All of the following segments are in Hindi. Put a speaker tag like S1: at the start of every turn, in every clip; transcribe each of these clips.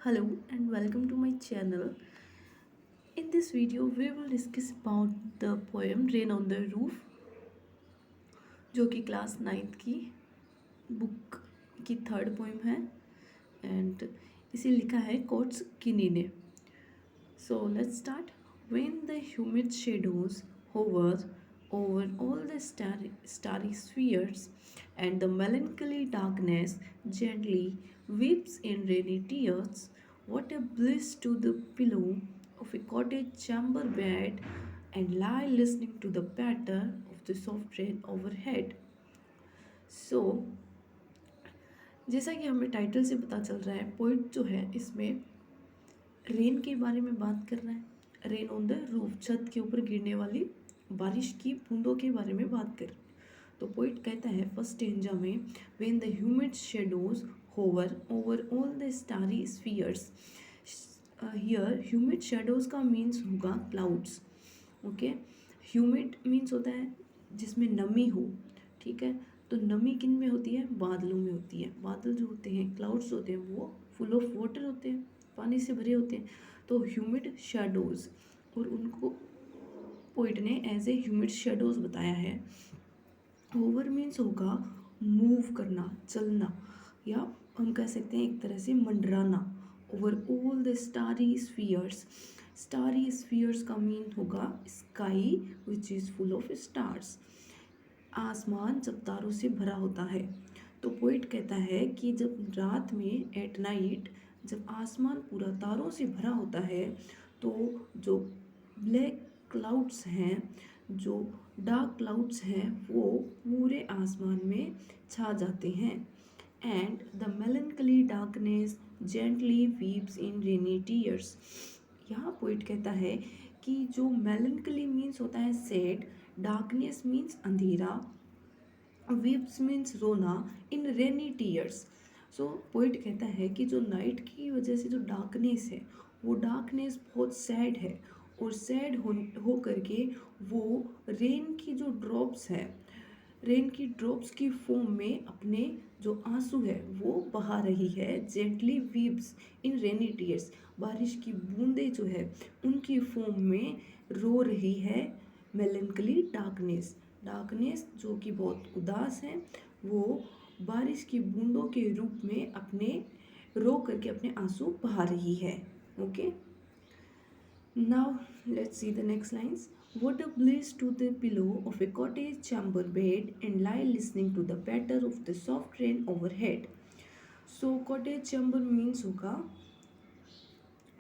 S1: Hello and welcome to my channel. In this video, we will discuss about the poem Rain on the Roof, जो कि क्लास 9th की बुक की थर्ड पोएम है एंड इसे लिखा है कोट्स किनी ने. So let's start. When the humid shadows hover over all the starry spheres, and the melancholy darkness gently weeps in rainy tears, what a bliss to the pillow of a cottage chamber bed, and lie listening to the patter of the soft rain overhead. So, जैसा कि हमें टाइटल से पता चल रहा है, पोइट जो है इसमें रेन के बारे में बात कर रहा है. रेन ऑन द रूफ, छत के ऊपर गिरने वाली बारिश की बूंदों के बारे में बात कर. तो पोइट कहता है फर्स्ट स्टेंजा में, when the humid shadows hover over all the starry spheres. Here humid shadows का मीन्स होगा क्लाउड्स. ओके, ह्यूमिड मीन्स होता है जिसमें नमी हो. ठीक है, तो नमी किन में होती है? बादलों में होती है. बादल जो होते हैं, क्लाउड्स होते हैं, वो फुल ऑफ वाटर होते हैं, पानी से भरे होते हैं. तो ह्यूमिड शेडोज, और उनको पोइट ने एज ए ह्यूमिड शेडोज बताया है. ओवर मीन्स होगा मूव करना, चलना, या हम कह सकते हैं एक तरह से मंडराना. Over all the starry spheres. Starry spheres का मीन होगा sky which is full of stars. आसमान जब तारों से भरा होता है. तो पोइट कहता है कि जब रात में एट नाइट जब आसमान पूरा तारों से भरा होता है, तो जो ब्लैक क्लाउड्स हैं, जो डार्क क्लाउड्स हैं, वो पूरे आसमान में छा जाते हैं. And the मेलनकली darkness gently weeps in rainy tears. यहाँ पोइट कहता है कि जो मेलनकली मीन्स होता है सैड, डार्कनेस मीन्स अंधेरा, वीप्स मीन्स रोना, इन रेनी टीयर्स. सो पोइट कहता है कि जो नाइट की वजह से जो डार्कनेस है, वो डार्कनेस बहुत सैड है, और सैड हो करके वो रेन की जो ड्रॉप्स है, रेन की ड्रॉप्स की फॉर्म में अपने जो आंसू है वो बहा रही है. जेंटली वीप्स इन रेनी टीयर्स, बारिश की बूंदें जो है उनकी फॉर्म में रो रही है. मेलनकली डार्कनेस, डार्कनेस जो कि बहुत उदास है, वो बारिश की बूंदों के रूप में अपने रो करके अपने आंसू बहा रही है. Okay, now let's see the next lines. What a bliss to the pillow of a cottage chamber bed, and lie listening to the patter of the soft rain overhead. So cottage chamber means होगा,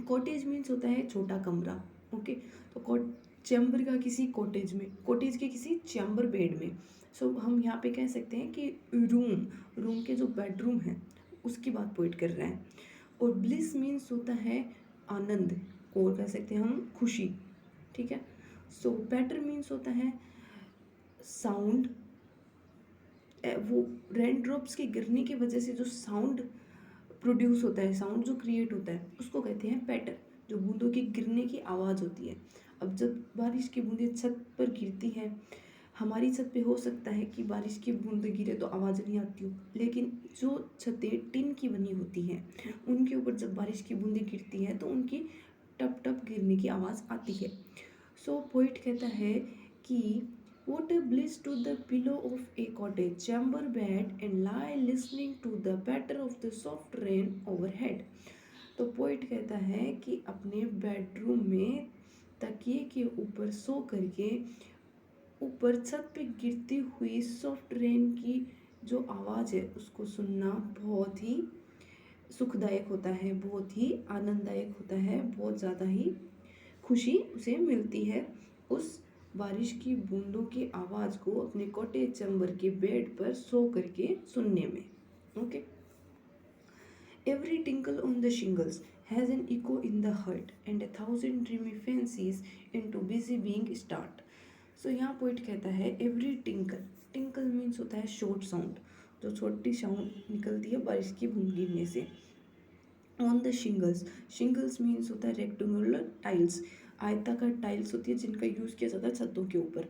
S1: कॉटेज मीन्स होता है छोटा कमरा. ओके, तो चैम्बर का किसी कॉटेज में, कॉटेज के किसी चैम्बर बेड में. सो हम यहाँ पे कह सकते हैं कि रूम, रूम के जो बेडरूम है उसकी बात पोइट कर रहे हैं. और ब्लिस मीन्स होता है आनंद, और कह सकते हैं हम खुशी. ठीक है, सो पैटर मीन्स होता है साउंड. वो रेन ड्रॉप्स के गिरने की वजह से जो साउंड प्रोड्यूस होता है, साउंड जो क्रिएट होता है, उसको कहते हैं पैटर, जो बूंदों की गिरने की आवाज़ होती है. अब जब बारिश की बूंदें छत पर गिरती हैं, हमारी छत पे हो सकता है कि बारिश की बूंदें गिरे तो आवाज़ नहीं आती हो, लेकिन जो छतें टिन की बनी होती हैं उनके ऊपर जब बारिश की बूंदें गिरती हैं तो उनकी टप टप गिरने की आवाज़ आती है. सो पोइट कहता है कि what a bliss to the pillow of a cottage chamber bed, and lie listening to the patter of the soft rain overhead. तो पोइट कहता है कि अपने बेडरूम में तकिए के ऊपर सो करके ऊपर छत पे गिरती हुई सॉफ्ट रेन की जो आवाज़ है उसको सुनना बहुत ही सुखदायक होता है, बहुत ही आनंददायक होता है, बहुत ज़्यादा ही खुशी उसे मिलती है उस बारिश की बूंदों की आवाज़ को अपने कॉटेज चैम्बर के बेड पर सो करके सुनने में. Okay, every tinkle on the shingles has an echo in the heart, and 1,000 dreamy fancies into busy being start. So यहाँ पोइट कहता है एवरी टिंकल, टिंकल मीन्स होता है शॉर्ट साउंड, जो छोटी साउंड निकलती है बारिश की बूंद गिरने से. On the shingles, shingles means होता है रेक्टेंगुलर टाइल्स, आयताकार टाइल्स होती है जिनका यूज़ किया जाता है छतों के ऊपर.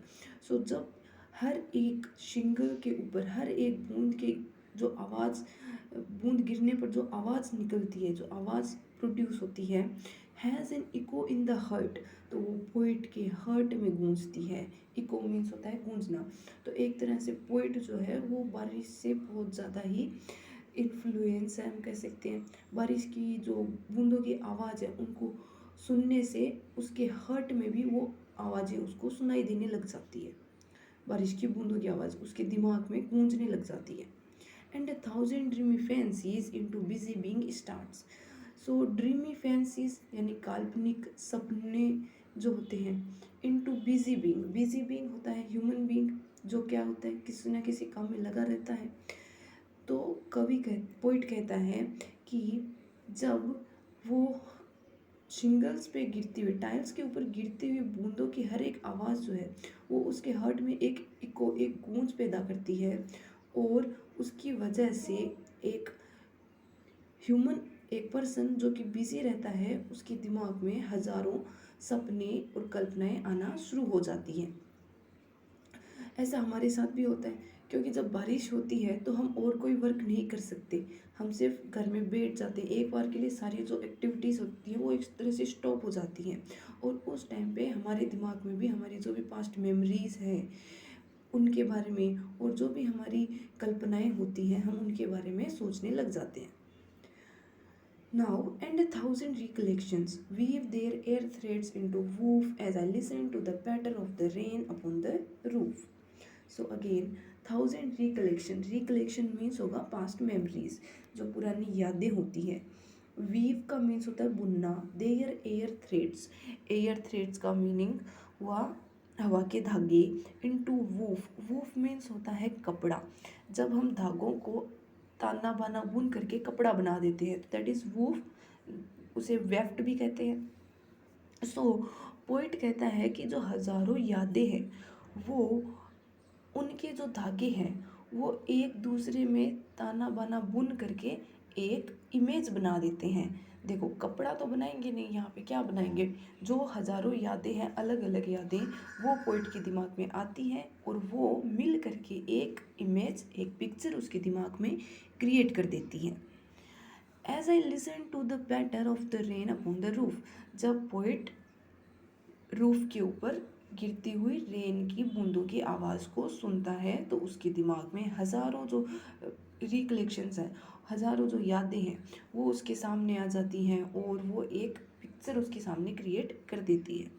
S1: सो जब हर एक शिंगल के ऊपर, हर एक बूंद के जो आवाज़ बूंद गिरने पर जो आवाज़ निकलती है, जो आवाज़ प्रोड्यूस होती है, has an echo in the heart, तो वो पोइट के हर्ट में गूंजती है। इको मीन्स होता है गूंजना। तो एक तरह से पोइट जो है वो बारिश से बहुत ज़्यादा ही इन्फ्लुएंस है, हम कह सकते हैं। बारिश की जो बूंदों की आवाज़ है उनको सुनने से उसके हर्ट में भी वो आवाज़ें उसको सुनाई देने लग जाती है। बारिश की बूंदों की आवाज़ उसके दिमाग में गूंजने लग जाती है। And 1,000 dreamy fancies into busy being starts. So dreamy fancies यानी काल्पनिक सपने जो होते हैं, इनटू बिजी बीइंग होता है ह्यूमन बीइंग, जो क्या होता है किसी ना किसी काम में लगा रहता है। तो पोइट कहता है कि जब वो शिंगल्स पे गिरती हुई, टाइल्स के ऊपर गिरती हुई बूंदों की हर एक आवाज़ जो है वो उसके हार्ट में एक इको, एक गूंज पैदा करती है, और उसकी वजह से एक ह्यूमन, एक पर्सन जो कि बिजी रहता है, उसके दिमाग में हजारों सपने और कल्पनाएं आना शुरू हो जाती हैं। ऐसा हमारे साथ भी होता है, क्योंकि जब बारिश होती है तो हम और कोई वर्क नहीं कर सकते, हम सिर्फ घर में बैठ जाते हैं। एक बार के लिए सारी जो एक्टिविटीज़ होती हैं वो एक तरह से स्टॉप हो जाती हैं, और उस टाइम पे हमारे दिमाग में भी हमारी जो भी पास्ट मेमोरीज हैं उनके बारे में, और जो भी हमारी कल्पनाएं होती हैं हम उनके बारे में सोचने लग जाते हैं। Now, and 1,000 recollections weave their air threads into woof as I listen to the patter of the rain upon the roof. So again, 1,000 recollection means होगा past memories, जो पुरानी यादें होती है। वीव का मीन्स होता है बुनना। देयर एयर थ्रेड्स का मीनिंग हुआ हवा के धागे। इनटू वूफ मीन्स होता है कपड़ा। जब हम धागों को ताना बाना बुन करके कपड़ा बना देते हैं, दैट इज वूफ, उसे वेफ्ट भी कहते हैं। सो पोइट कहता है कि जो हजारों यादें हैं वो, उनके जो धागे हैं वो एक दूसरे में ताना बाना बुन करके एक इमेज बना देते हैं। देखो कपड़ा तो बनाएंगे नहीं, यहाँ पे क्या बनाएंगे, जो हजारों यादें हैं, अलग अलग यादें, वो पोइट के दिमाग में आती हैं और वो मिल करके एक इमेज, एक पिक्चर उसके दिमाग में क्रिएट कर देती हैं। As I listen to the patter of the rain upon the roof, जब पोइट रूफ के ऊपर गिरती हुई रेन की बूंदों की आवाज़ को सुनता है तो उसके दिमाग में हज़ारों जो रिकलेक्शंस हैं, हज़ारों जो यादें हैं वो उसके सामने आ जाती हैं, और वो एक पिक्चर उसके सामने क्रिएट कर देती है।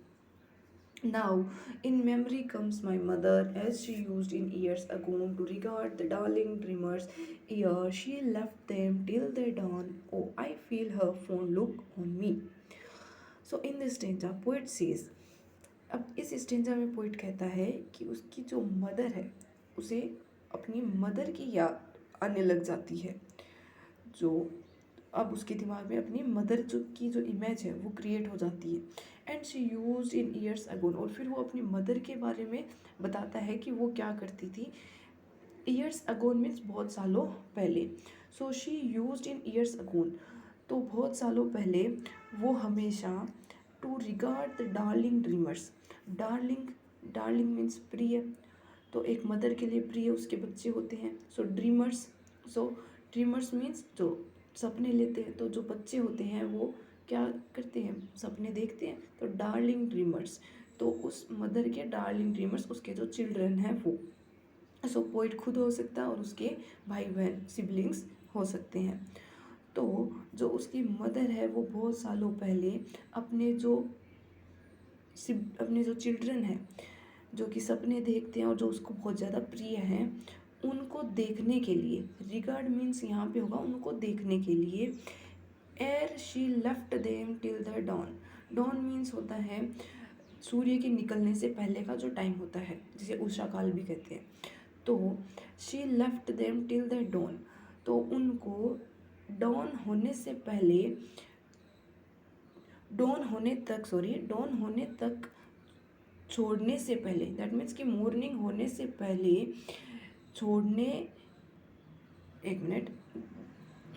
S1: Now, in memory comes my mother, as she used in years ago to regard the darling dreamers. Ere she left them till the dawn. Oh, I feel her fond look on me. So in this stanza, poet says, अब इस स्टेंजा में पोइट कहता है कि उसकी जो मदर है उसे अपनी मदर की याद आने लग जाती है, जो अब उसके दिमाग में अपनी मदर की जो इमेज है वो क्रिएट हो जाती है। And she used in years agone, और फिर वो अपनी मदर के बारे में बताता है कि वो क्या करती थी। ईयर्स अगोन मीन्स बहुत सालों पहले। So she used in years agone, तो बहुत सालों पहले वो हमेशा to regard the darling dreamers. Darling means प्रिय, तो एक मदर के लिए प्रिय उसके बच्चे होते हैं। सो ड्रीमर्स मीन्स जो सपने लेते हैं, तो जो बच्चे होते हैं वो क्या करते हैं, सपने देखते हैं। तो डार्लिंग ड्रीमर्स, तो उस मदर के डार्लिंग ड्रीमर्स उसके जो चिल्ड्रन हैं वो। सो पोइट खुद हो सकता है और उसके भाई बहन सिबलिंग्स हो सकते हैं। तो जो उसकी मदर है वो बहुत सालों पहले अपने जो चिल्ड्रन हैं, जो कि सपने देखते हैं और जो उसको बहुत ज़्यादा प्रिय हैं, उनको देखने के लिए, रिगार्ड मीन्स यहाँ पे होगा उनको देखने के लिए। Uh she left them till the dawn. Dawn means होता है सूर्य के निकलने से पहले का जो टाइम होता है, जिसे उषा काल भी कहते हैं। तो she left them till the dawn, तो उनको डॉन होने तक छोड़ने से पहले, दैट मीन्स कि मॉर्निंग होने से पहले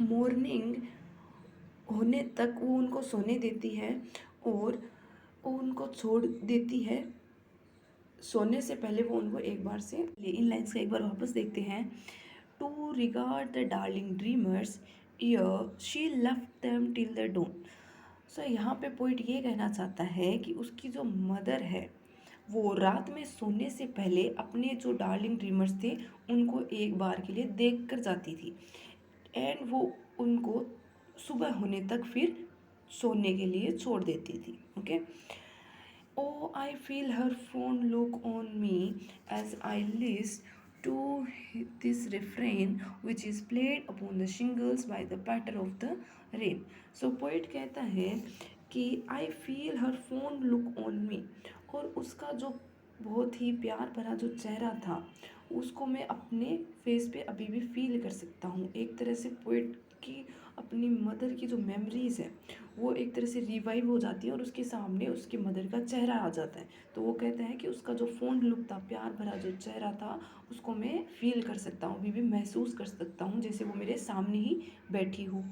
S1: मॉर्निंग होने तक वो उनको सोने देती है, और वो उनको छोड़ देती है। सोने से पहले वो उनको एक बार से, इन लाइन्स का एक बार वापस देखते हैं। to regard the darling dreamers, ere she left them till the dawn. सो यहाँ पे पोइट ये कहना चाहता है कि उसकी जो मदर है वो रात में सोने से पहले अपने जो डार्लिंग ड्रीमर्स थे उनको एक बार के लिए देख कर जाती थी, एंड वो उनको सुबह होने तक फिर सोने के लिए छोड़ देती थी. Okay. Oh, I feel her fond look on me as I listen to this refrain, which is played upon the shingles by the patter of the rain. So poet कहता है कि I feel her fond look on me, और उसका जो बहुत ही प्यार भरा जो चेहरा था उसको मैं अपने फेस पे अभी भी फील कर सकता हूँ. एक तरह से पोइट की अपनी मदर की जो मेमोरीज़ है वो एक तरह से रिवाइव हो जाती है और उसके सामने उसकी मदर का चेहरा आ जाता है. तो वो कहता है कि उसका जो फोन लुक था, प्यार भरा जो चेहरा था, उसको मैं फील कर सकता हूँ, अभी भी महसूस कर सकता हूँ जैसे वो मेरे सामने ही बैठी हो.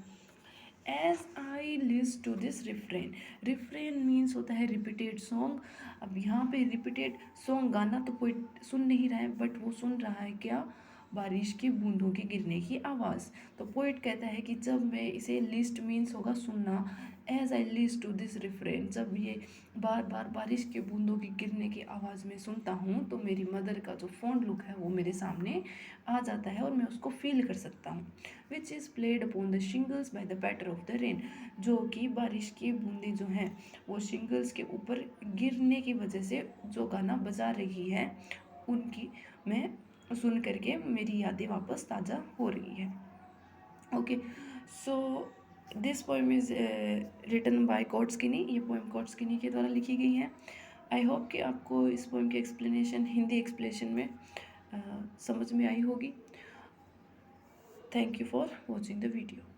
S1: As I listen to this refrain. Refrain means होता है रिपीटेड सॉन्ग. अब यहाँ पे रिपीटेड सॉन्ग गाना तो कोई सुन नहीं रहा है, बट वो सुन रहा है क्या, बारिश की बूंदों के गिरने की आवाज़. तो पोइट कहता है कि जब मैं इसे लिस्ट मीन्स होगा सुनना, as I listen to this refrain, जब ये बार बार बारिश के बूंदों की गिरने की आवाज़ में सुनता हूँ तो मेरी मदर का जो फॉन्ड लुक है वो मेरे सामने आ जाता है और मैं उसको फील कर सकता हूँ. Which is played upon the shingles by the patter of the rain, जो कि बारिश की बूंदें जो हैं वो शिंगल्स के ऊपर गिरने की वजह से जो गाना बजा रही है उनकी मैं सुन करके मेरी यादें वापस ताज़ा हो रही है. Okay. So this poem is written by Coates Kinney. ये पोएम कॉट्सकिनी के द्वारा लिखी गई है. आई होप कि आपको इस पोएम की एक्सप्लेनेशन हिंदी एक्सप्लेनेशन में समझ में आई होगी. Thank you for watching the video.